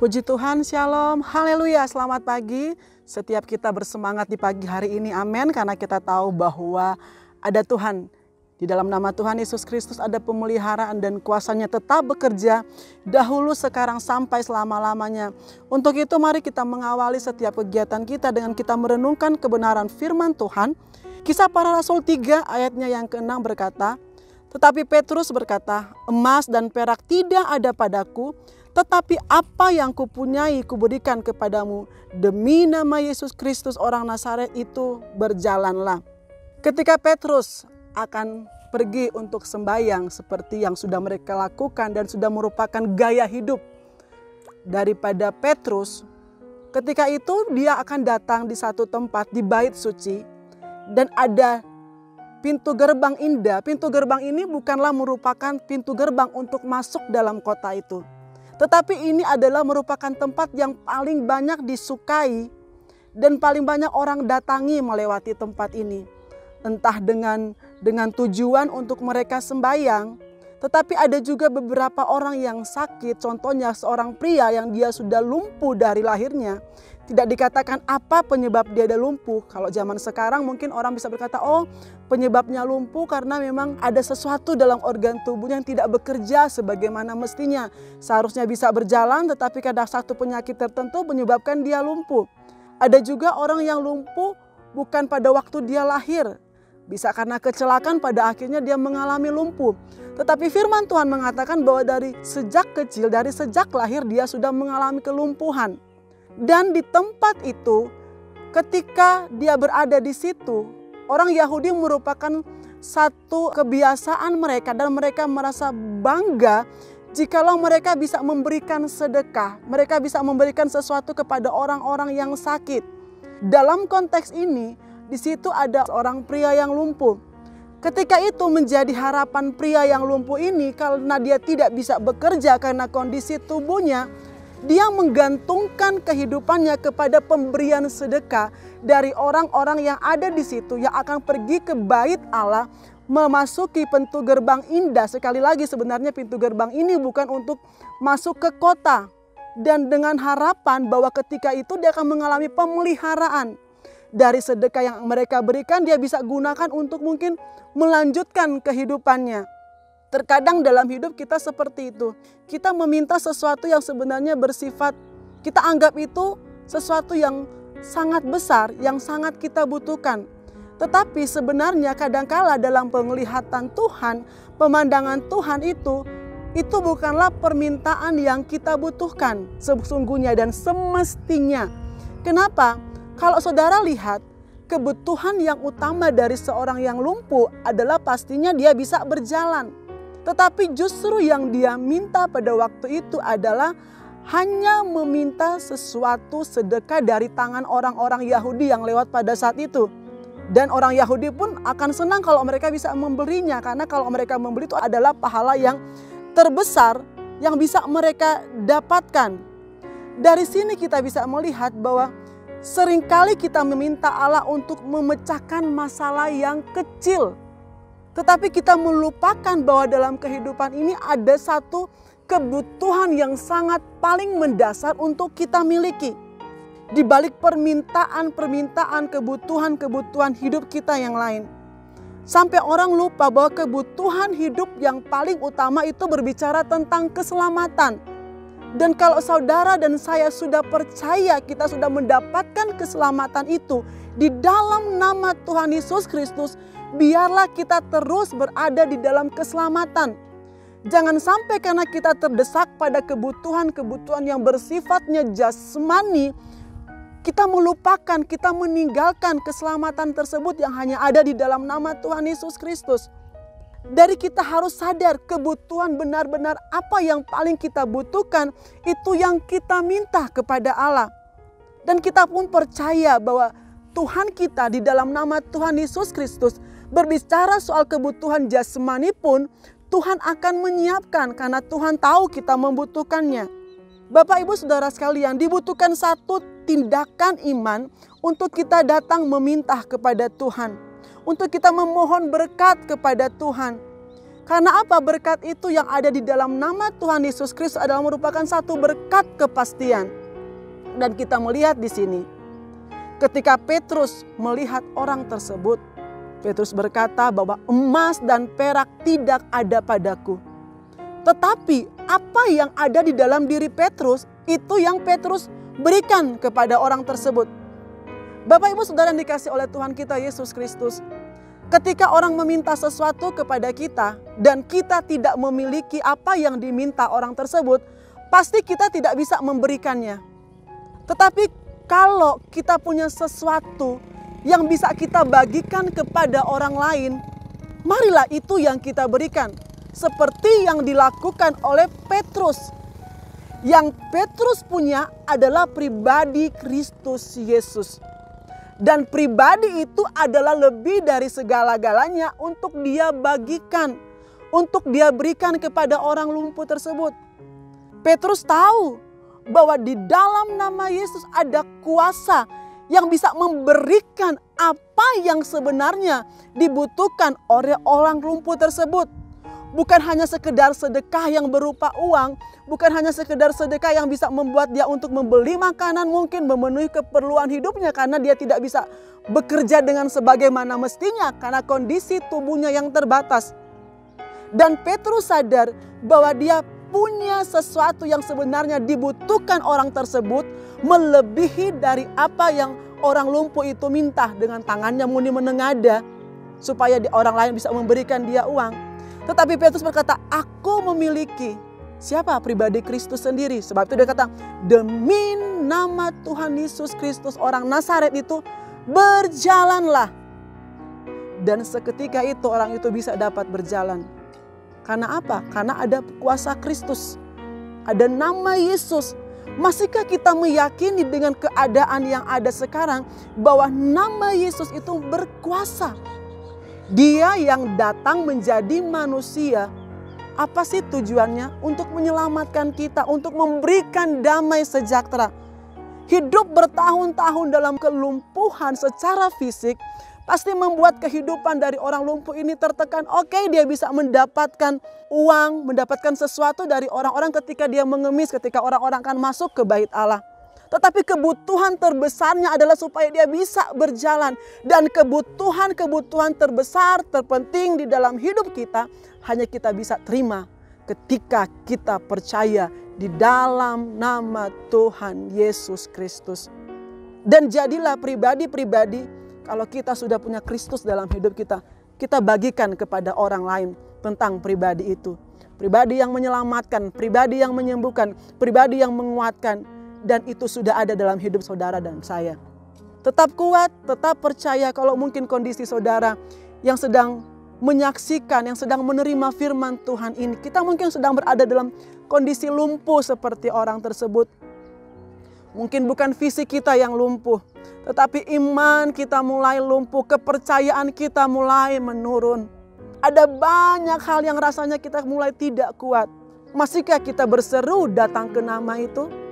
Puji Tuhan, shalom, haleluya, selamat pagi. Setiap kita bersemangat di pagi hari ini, amin. Karena kita tahu bahwa ada Tuhan. Di dalam nama Tuhan Yesus Kristus ada pemeliharaan dan kuasanya tetap bekerja dahulu, sekarang, sampai selama-lamanya. Untuk itu mari kita mengawali setiap kegiatan kita dengan kita merenungkan kebenaran firman Tuhan. Kisah Para Rasul 3 ayatnya yang ke-6 berkata, tetapi Petrus berkata, emas dan perak tidak ada padaku, tetapi apa yang kupunyai kuberikan kepadamu. Demi nama Yesus Kristus orang Nazaret itu berjalanlah. Ketika Petrus akan pergi untuk sembahyang seperti yang sudah mereka lakukan dan sudah merupakan gaya hidup daripada Petrus. Ketika itu dia akan datang di satu tempat di bait suci dan ada pintu gerbang indah. Pintu gerbang ini bukanlah merupakan pintu gerbang untuk masuk dalam kota itu. Tetapi ini adalah merupakan tempat yang paling banyak disukai dan paling banyak orang datangi melewati tempat ini. Entah dengan tujuan untuk mereka sembahyang, tetapi ada juga beberapa orang yang sakit. Contohnya seorang pria yang dia sudah lumpuh dari lahirnya. Tidak dikatakan apa penyebab dia ada lumpuh. Kalau zaman sekarang mungkin orang bisa berkata, oh penyebabnya lumpuh karena memang ada sesuatu dalam organ tubuh yang tidak bekerja sebagaimana mestinya. Seharusnya bisa berjalan tetapi kadang satu penyakit tertentu menyebabkan dia lumpuh. Ada juga orang yang lumpuh bukan pada waktu dia lahir. Bisa karena kecelakaan pada akhirnya dia mengalami lumpuh. Tetapi firman Tuhan mengatakan bahwa dari sejak kecil, dari sejak lahir dia sudah mengalami kelumpuhan. Dan di tempat itu, ketika dia berada di situ, orang Yahudi merupakan satu kebiasaan mereka dan mereka merasa bangga jikalau mereka bisa memberikan sedekah, mereka bisa memberikan sesuatu kepada orang-orang yang sakit. Dalam konteks ini, di situ ada seorang pria yang lumpuh. Ketika itu menjadi harapan pria yang lumpuh ini karena dia tidak bisa bekerja karena kondisi tubuhnya, dia menggantungkan kehidupannya kepada pemberian sedekah dari orang-orang yang ada di situ yang akan pergi ke bait Allah, memasuki pintu gerbang indah. Sekali lagi sebenarnya pintu gerbang ini bukan untuk masuk ke kota. Dan dengan harapan bahwa ketika itu dia akan mengalami pemeliharaan. Dari sedekah yang mereka berikan dia bisa gunakan untuk mungkin melanjutkan kehidupannya. Terkadang dalam hidup kita seperti itu. Kita meminta sesuatu yang sebenarnya bersifat, kita anggap itu sesuatu yang sangat besar, yang sangat kita butuhkan. Tetapi sebenarnya kadangkala dalam penglihatan Tuhan, pemandangan Tuhan itu bukanlah permintaan yang kita butuhkan sesungguhnya dan semestinya. Kenapa? Kalau saudara lihat, kebutuhan yang utama dari seorang yang lumpuh adalah pastinya dia bisa berjalan. Tetapi justru yang dia minta pada waktu itu adalah hanya meminta sesuatu sedekah dari tangan orang-orang Yahudi yang lewat pada saat itu. Dan orang Yahudi pun akan senang kalau mereka bisa memberinya. Karena kalau mereka membeli itu adalah pahala yang terbesar yang bisa mereka dapatkan. Dari sini kita bisa melihat bahwa seringkali kita meminta Allah untuk memecahkan masalah yang kecil. Tetapi kita melupakan bahwa dalam kehidupan ini ada satu kebutuhan yang sangat paling mendasar untuk kita miliki. Di balik permintaan, kebutuhan hidup kita yang lain. Sampai orang lupa bahwa kebutuhan hidup yang paling utama itu berbicara tentang keselamatan. Dan kalau saudara dan saya sudah percaya kita sudah mendapatkan keselamatan itu di dalam nama Tuhan Yesus Kristus, biarlah kita terus berada di dalam keselamatan. Jangan sampai karena kita terdesak pada kebutuhan yang bersifatnya jasmani, kita melupakan, kita meninggalkan keselamatan tersebut yang hanya ada di dalam nama Tuhan Yesus Kristus. Dari kita harus sadar kebutuhan benar-benar apa yang paling kita butuhkan, itu yang kita minta kepada Allah. Dan kita pun percaya bahwa Tuhan kita di dalam nama Tuhan Yesus Kristus berbicara soal kebutuhan jasmani pun Tuhan akan menyiapkan karena Tuhan tahu kita membutuhkannya. Bapak Ibu Saudara sekalian, dibutuhkan satu tindakan iman untuk kita datang meminta kepada Tuhan. Untuk kita memohon berkat kepada Tuhan. Karena apa? Berkat itu yang ada di dalam nama Tuhan Yesus Kristus adalah merupakan satu berkat kepastian. Dan kita melihat di sini, ketika Petrus melihat orang tersebut, Petrus berkata bahwa emas dan perak tidak ada padaku. Tetapi apa yang ada di dalam diri Petrus, itu yang Petrus berikan kepada orang tersebut. Bapak Ibu Saudara yang dikasih oleh Tuhan kita Yesus Kristus, ketika orang meminta sesuatu kepada kita dan kita tidak memiliki apa yang diminta orang tersebut, pasti kita tidak bisa memberikannya. Tetapi kalau kita punya sesuatu yang bisa kita bagikan kepada orang lain, marilah itu yang kita berikan. Seperti yang dilakukan oleh Petrus. Yang Petrus punya adalah pribadi Kristus Yesus. Dan pribadi itu adalah lebih dari segala-galanya untuk dia bagikan, untuk dia berikan kepada orang lumpuh tersebut. Petrus tahu bahwa di dalam nama Yesus ada kuasa yang bisa memberikan apa yang sebenarnya dibutuhkan oleh orang lumpuh tersebut. Bukan hanya sekedar sedekah yang berupa uang, bukan hanya sekedar sedekah yang bisa membuat dia untuk membeli makanan, mungkin memenuhi keperluan hidupnya karena dia tidak bisa bekerja dengan sebagaimana mestinya karena kondisi tubuhnya yang terbatas. Dan Petrus sadar bahwa dia punya sesuatu yang sebenarnya dibutuhkan orang tersebut melebihi dari apa yang orang lumpuh itu minta dengan tangannya muni menengadah supaya orang lain bisa memberikan dia uang. Tetapi Petrus berkata, aku memiliki siapa? Pribadi Kristus sendiri. Sebab itu dia kata, demi nama Tuhan Yesus Kristus orang Nazaret itu berjalanlah. Dan seketika itu orang itu bisa dapat berjalan. Karena apa? Karena ada kuasa Kristus. Ada nama Yesus. Masihkah kita meyakini dengan keadaan yang ada sekarang bahwa nama Yesus itu berkuasa? Dia yang datang menjadi manusia, apa sih tujuannya? Untuk menyelamatkan kita, untuk memberikan damai sejahtera. Hidup bertahun-tahun dalam kelumpuhan secara fisik pasti membuat kehidupan dari orang lumpuh ini tertekan. Oke, dia bisa mendapatkan uang, mendapatkan sesuatu dari orang-orang ketika dia mengemis, ketika orang-orang akan masuk ke bait Allah. Tetapi kebutuhan terbesarnya adalah supaya dia bisa berjalan. Dan kebutuhan-kebutuhan terbesar, terpenting di dalam hidup kita, hanya kita bisa terima ketika kita percaya di dalam nama Tuhan Yesus Kristus. Dan jadilah pribadi-pribadi, kalau kita sudah punya Kristus dalam hidup kita, kita bagikan kepada orang lain tentang pribadi itu. Pribadi yang menyelamatkan, pribadi yang menyembuhkan, pribadi yang menguatkan. Dan itu sudah ada dalam hidup saudara dan saya. Tetap kuat, tetap percaya kalau mungkin kondisi saudara yang sedang menyaksikan, yang sedang menerima firman Tuhan ini. Kita mungkin sedang berada dalam kondisi lumpuh seperti orang tersebut. Mungkin bukan fisik kita yang lumpuh, tetapi iman kita mulai lumpuh, kepercayaan kita mulai menurun. Ada banyak hal yang rasanya kita mulai tidak kuat. Masihkah kita berseru datang ke nama itu?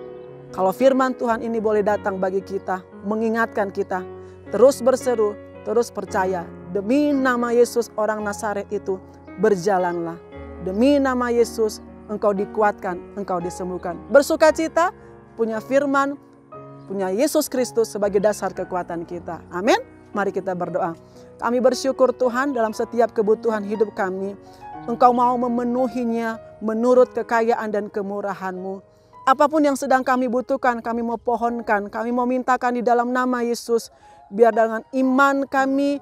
Kalau firman Tuhan ini boleh datang bagi kita, mengingatkan kita, terus berseru, terus percaya. Demi nama Yesus orang Nazaret itu, berjalanlah. Demi nama Yesus, engkau dikuatkan, engkau disembuhkan. Bersukacita, punya firman, punya Yesus Kristus sebagai dasar kekuatan kita. Amin. Mari kita berdoa. Kami bersyukur Tuhan dalam setiap kebutuhan hidup kami. Engkau mau memenuhinya menurut kekayaan dan kemurahan-Mu. Apapun yang sedang kami butuhkan, kami mau pohonkan, kami mau mintakan di dalam nama Yesus. Biar dengan iman kami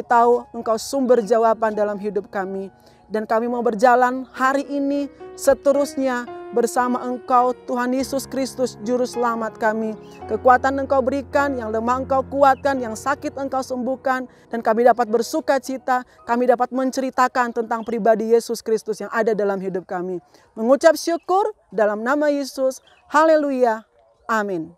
tahu Engkau sumber jawaban dalam hidup kami. Dan kami mau berjalan hari ini seterusnya bersama Engkau, Tuhan Yesus Kristus, Juru Selamat kami. Kekuatan Engkau berikan, yang lemah Engkau kuatkan, yang sakit Engkau sembuhkan. Dan kami dapat bersuka cita, kami dapat menceritakan tentang pribadi Yesus Kristus yang ada dalam hidup kami. Mengucap syukur dalam nama Yesus, haleluya, amin.